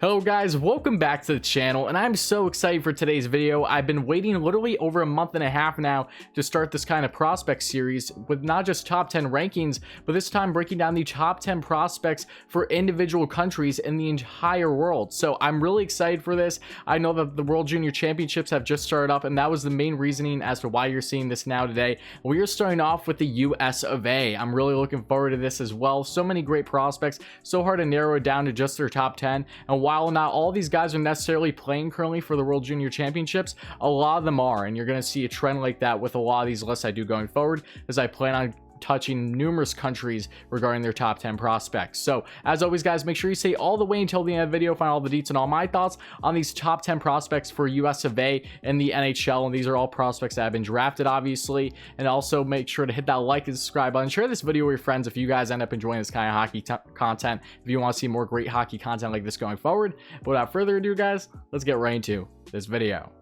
Hello guys, welcome back to the channel, and I'm so excited for today's video. I've been waiting literally over a month and a half now to start this kind of prospect series with not just top 10 rankings, but this time breaking down the top 10 prospects for individual countries in the entire world. So I'm really excited for this. I know that the World Junior Championships have just started up, and that was the main reasoning as to why you're seeing this now today. We are starting off with the US of A. I'm really looking forward to this as well. So many great prospects, so hard to narrow it down to just their top 10. And while not all these guys are necessarily playing currently for the World Junior Championships, a lot of them are, and you're going to see a trend like that with a lot of these lists I do going forward, as I plan on touching numerous countries regarding their top 10 prospects. So as always guys, make sure you stay all the way until the end of the video, find all the deets and all my thoughts on these top 10 prospects for US of A and the NHL, and these are all prospects that have been drafted obviously. And also make sure to hit that like and subscribe button, share this video with your friends if you guys end up enjoying this kind of hockey content, if you want to see more great hockey content like this going forward. But without further ado guys, let's get right into this video.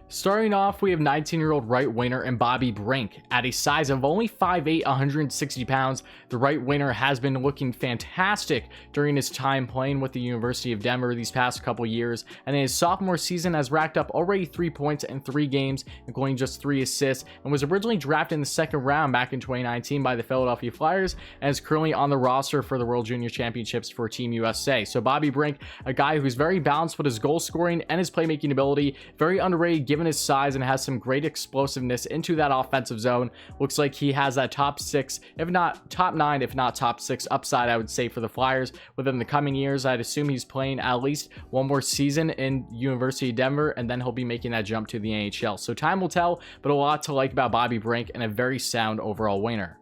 Starting off, we have 19-year-old right winger and Bobby Brink. At a size of only 5'8", 160 pounds, the right winger has been looking fantastic during his time playing with the University of Denver these past couple years, and in his sophomore season has racked up already 3 points in 3 games, including just 3 assists, and was originally drafted in the second round back in 2019 by the Philadelphia Flyers, and is currently on the roster for the World Junior Championships for Team USA. So Bobby Brink, a guy who's very balanced with his goal scoring and his playmaking ability, very underrated given his size, and has some great explosiveness into that offensive zone. Looks like he has that top 6, if not top 9, if not top 6 upside, I would say, for the Flyers within the coming years. I'd assume he's playing at least one more season in University of Denver, and then he'll be making that jump to the NHL. So time will tell, but a lot to like about Bobby Brink and a very sound overall winger.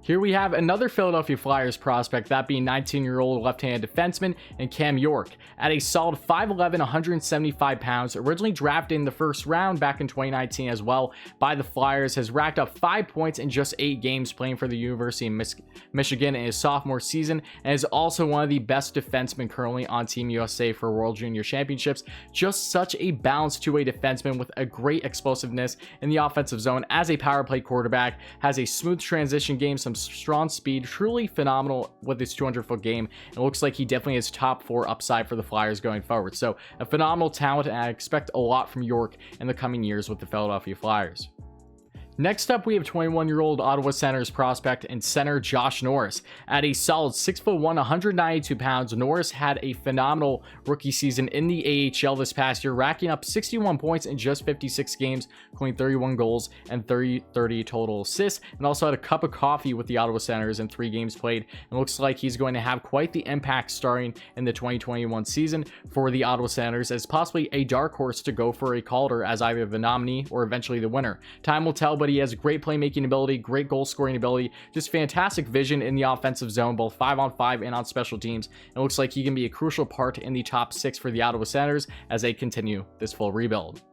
Here we have another Philadelphia Flyers prospect, that being 19-year-old left-handed defenseman and Cam York. At a solid 5'11", 175 pounds, originally drafted in the first round back in 2019 as well by the Flyers, has racked up 5 points in just 8 games playing for the University of Michigan in his sophomore season, and is also one of the best defensemen currently on Team USA for World Junior Championships. Just such a balanced two-way defenseman with a great explosiveness in the offensive zone as a power play quarterback, has a smooth transition game, some strong speed, truly phenomenal with his 200-foot game, and it looks like he definitely has top 4 upside for the Flyers going forward. So a phenomenal talent, and I expect a lot from York in the coming years with the Philadelphia Flyers. Next up, we have 21-year-old Ottawa Senators prospect and center Josh Norris. At a solid 6'1", 192 pounds, Norris had a phenomenal rookie season in the AHL this past year, racking up 61 points in just 56 games, including 31 goals and 30 total assists, and also had a cup of coffee with the Ottawa Senators in 3 games played. It looks like he's going to have quite the impact starting in the 2021 season for the Ottawa Senators, as possibly a dark horse to go for a Calder as either the nominee or eventually the winner. Time will tell, but he has great playmaking ability, great goal scoring ability, just fantastic vision in the offensive zone, both 5-on-5 and on special teams. It looks like he can be a crucial part in the top 6 for the Ottawa Senators as they continue this full rebuild.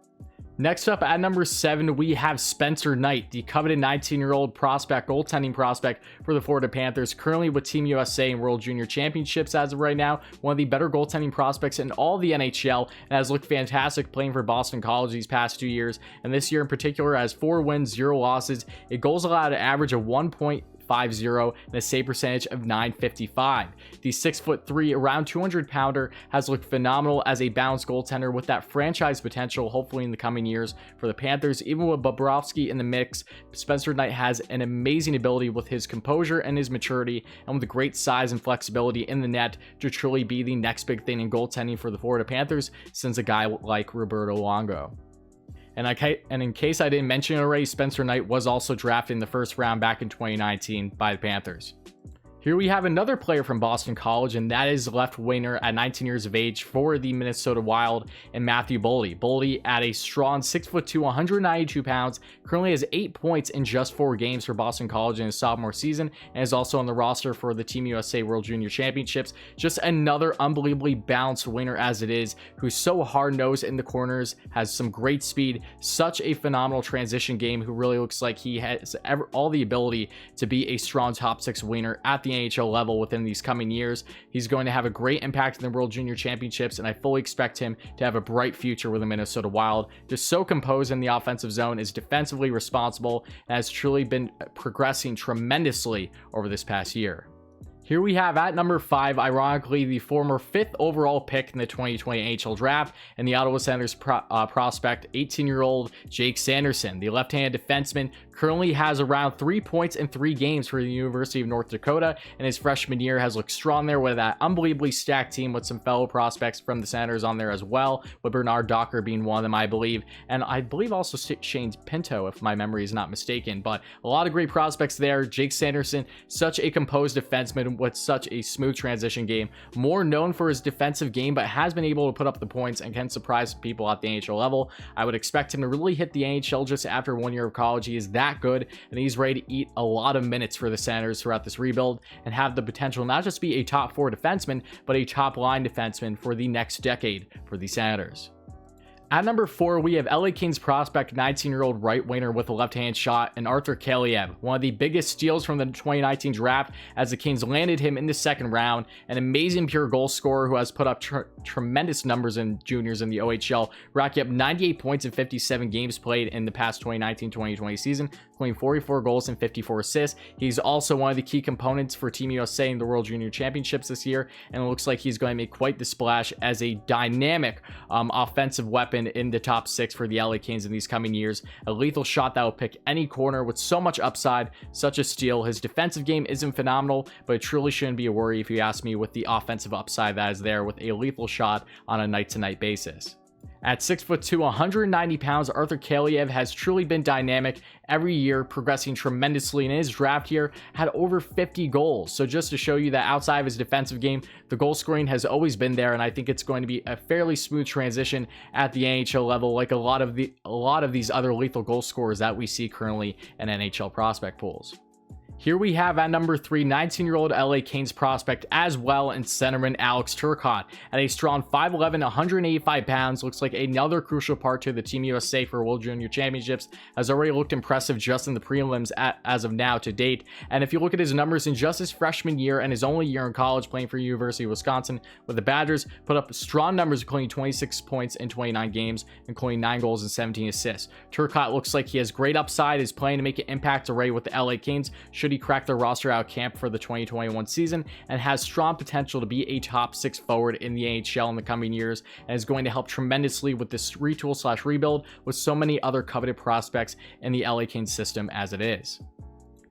Next up at number 7, we have Spencer Knight, the coveted 19-year-old prospect, goaltending prospect for the Florida Panthers, currently with Team USA and World Junior Championships as of right now. One of the better goaltending prospects in all the NHL, and has looked fantastic playing for Boston College these past 2 years. And this year in particular has 4 wins, 0 losses, a goals allowed average of 1.50 and a save percentage of .955. The 6'3", around 200 pounder has looked phenomenal as a balanced goaltender with that franchise potential hopefully in the coming years for the Panthers. Even with Bobrovsky in the mix, Spencer Knight has an amazing ability with his composure and his maturity, and with great size and flexibility in the net to truly be the next big thing in goaltending for the Florida Panthers since a guy like Roberto Luongo. And in case I didn't mention it already, Spencer Knight was also drafted in the first round back in 2019 by the Panthers. Here we have another player from Boston College, and that is left winger at 19 years of age for the Minnesota Wild, and Matthew Boldy. Boldy at a strong 6'2", 192 pounds, currently has 8 points in just 4 games for Boston College in his sophomore season, and is also on the roster for the Team USA World Junior Championships. Just another unbelievably balanced winger as it is, who's so hard-nosed in the corners, has some great speed, such a phenomenal transition game, who really looks like he has all the ability to be a strong top 6 winger at the NHL level within these coming years. He's going to have a great impact in the World Junior Championships, and I fully expect him to have a bright future with the Minnesota Wild. Just so composed in the offensive zone, is defensively responsible, and has truly been progressing tremendously over this past year. Here we have at number 5, ironically, the former 5th overall pick in the 2020 NHL draft and the Ottawa Senators prospect, 18-year-old Jake Sanderson. The left-handed defenseman currently has around 3 points in 3 games for the University of North Dakota, and his freshman year has looked strong there with that unbelievably stacked team with some fellow prospects from the Senators on there as well, with Bernard Docker being one of them, I believe, and I believe also Shane Pinto, if my memory is not mistaken. But a lot of great prospects there. Jake Sanderson, such a composed defenseman with such a smooth transition game, more known for his defensive game, but has been able to put up the points and can surprise people at the NHL level. I would expect him to really hit the NHL just after 1 year of college. He is that good, and he's ready to eat a lot of minutes for the Senators throughout this rebuild and have the potential not just be a top 4 defenseman, but a top line defenseman for the next decade for the Senators. At number 4, we have LA Kings prospect, 19-year-old right winger with a left-hand shot, and Arthur Kaliyev, one of the biggest steals from the 2019 draft, as the Kings landed him in the second round. An amazing pure goal scorer who has put up tremendous numbers in juniors in the OHL, racking up 98 points in 57 games played in the past 2019-2020 season, including 44 goals and 54 assists. He's also one of the key components for Team USA in the World Junior Championships this year, and it looks like he's going to make quite the splash as a dynamic offensive weapon in the top 6 for the LA Kings in these coming years. A lethal shot that will pick any corner with so much upside, such a steal. His defensive game isn't phenomenal, but it truly shouldn't be a worry if you ask me, with the offensive upside that is there with a lethal shot on a night-to-night basis. At 6'2", 190 pounds, Arthur Kaliyev has truly been dynamic every year, progressing tremendously. In his draft year, had over 50 goals. So just to show you that outside of his defensive game, the goal scoring has always been there, and I think it's going to be a fairly smooth transition at the NHL level, like a lot of these other lethal goal scorers that we see currently in NHL prospect pools. Here we have at number 3, 19-year-old LA Kings prospect as well, and centerman Alex Turcotte. At a strong 5'11", 185 pounds, looks like another crucial part to the Team USA for World Junior Championships, has already looked impressive just in the prelims as of now to date. And if you look at his numbers in just his freshman year and his only year in college playing for University of Wisconsin with the Badgers, put up strong numbers, including 26 points in 29 games, including 9 goals and 17 assists. Turcotte looks like he has great upside, is playing to make an impact array with the LA Kings should he crack their roster out camp for the 2021 season, and has strong potential to be a top 6 forward in the NHL in the coming years, and is going to help tremendously with this retool / rebuild with so many other coveted prospects in the LA Kings system as it is.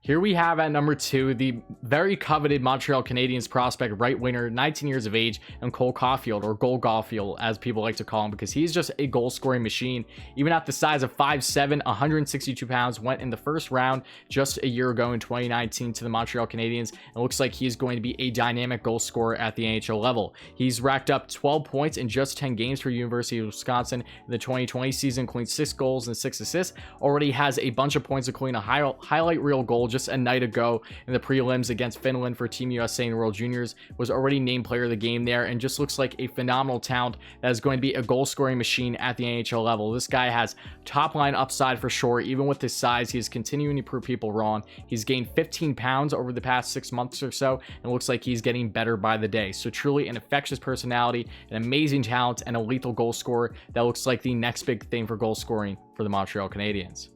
Here we have at number 2, the very coveted Montreal Canadiens prospect right winger, 19 years of age, and Caufield, or Goal Caufield as people like to call him, because he's just a goal scoring machine. Even at the size of 5'7", 162 pounds, went in the first round just a year ago in 2019 to the Montreal Canadiens, and looks like he's going to be a dynamic goal scorer at the NHL level. He's racked up 12 points in just 10 games for University of Wisconsin in the 2020 season, including 6 goals and 6 assists. Already has a bunch of points, including a highlight reel goal just a night ago in the prelims against Finland for Team USA in the World Juniors. Was already named player of the game there, and just looks like a phenomenal talent that is going to be a goal scoring machine at the NHL level. This guy has top line upside for sure. Even with his size, he is continuing to prove people wrong. He's gained 15 pounds over the past 6 months or so, and looks like he's getting better by the day. So truly an infectious personality, an amazing talent, and a lethal goal scorer that looks like the next big thing for goal scoring for the Montreal Canadiens.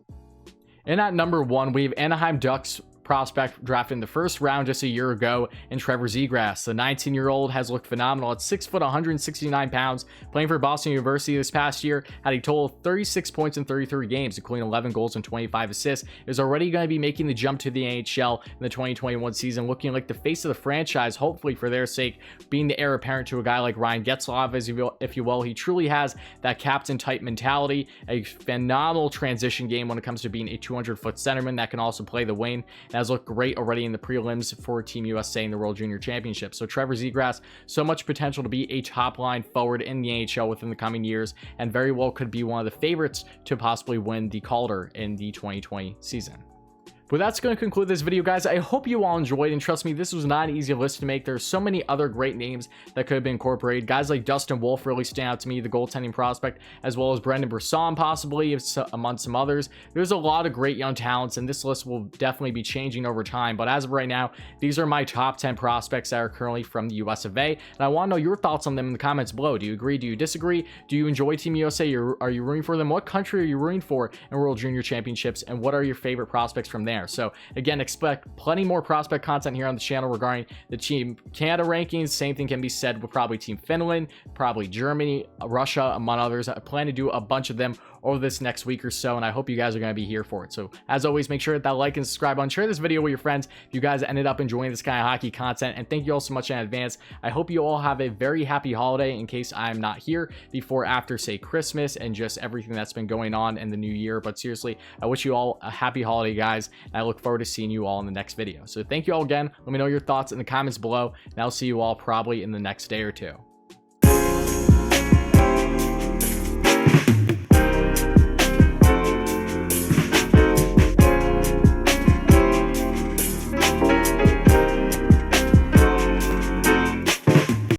And at number 1, we have Anaheim Ducks prospect drafted in the first round just a year ago, and Trevor Z Grass. The 19-year-old has looked phenomenal at 6 foot, 169 pounds, playing for Boston University this past year, had a total of 36 points in 33 games, including 11 goals and 25 assists. Is already going to be making the jump to the NHL in the 2021 season, looking like the face of the franchise, hopefully for their sake, being the heir apparent to a guy like Ryan Getzlaf, if you will. He truly has that captain type mentality, a phenomenal transition game when it comes to being a 200-foot centerman that can also play the wing, and has looked great already in the prelims for Team USA in the World Junior Championship. So Trevor Z Grass, so much potential to be a top line forward in the NHL within the coming years, and very well could be one of the favorites to possibly win the Calder in the 2020 season. But that's going to conclude this video, guys. I hope you all enjoyed, and trust me, this was not an easy list to make. There's so many other great names that could have been incorporated. Guys like Dustin Wolf really stand out to me, the goaltending prospect, as well as Brendan Brisson possibly, among some others. There's a lot of great young talents, and this list will definitely be changing over time. But as of right now, these are my top 10 prospects that are currently from the US of A, and I want to know your thoughts on them in the comments below. Do you agree? Do you disagree? Do you enjoy Team USA? Are you rooting for them? What country are you rooting for in World Junior Championships, and what are your favorite prospects from there? there. So again, expect plenty more prospect content here on the channel regarding the Team Canada rankings. Same thing can be said with probably Team Finland, probably Germany, Russia, among others. I plan to do a bunch of them over this next week or so, and I hope you guys are going to be here for it. So as always, make sure to hit that like and subscribe button, share this video with your friends if you guys ended up enjoying this kind of hockey content, and thank you all so much in advance. I hope you all have a very happy holiday in case I'm not here before after, say, Christmas and just everything that's been going on in the new year. But seriously, I wish you all a happy holiday, guys, and I look forward to seeing you all in the next video. So thank you all again. Let me know your thoughts in the comments below, and I'll see you all probably in the next day or two.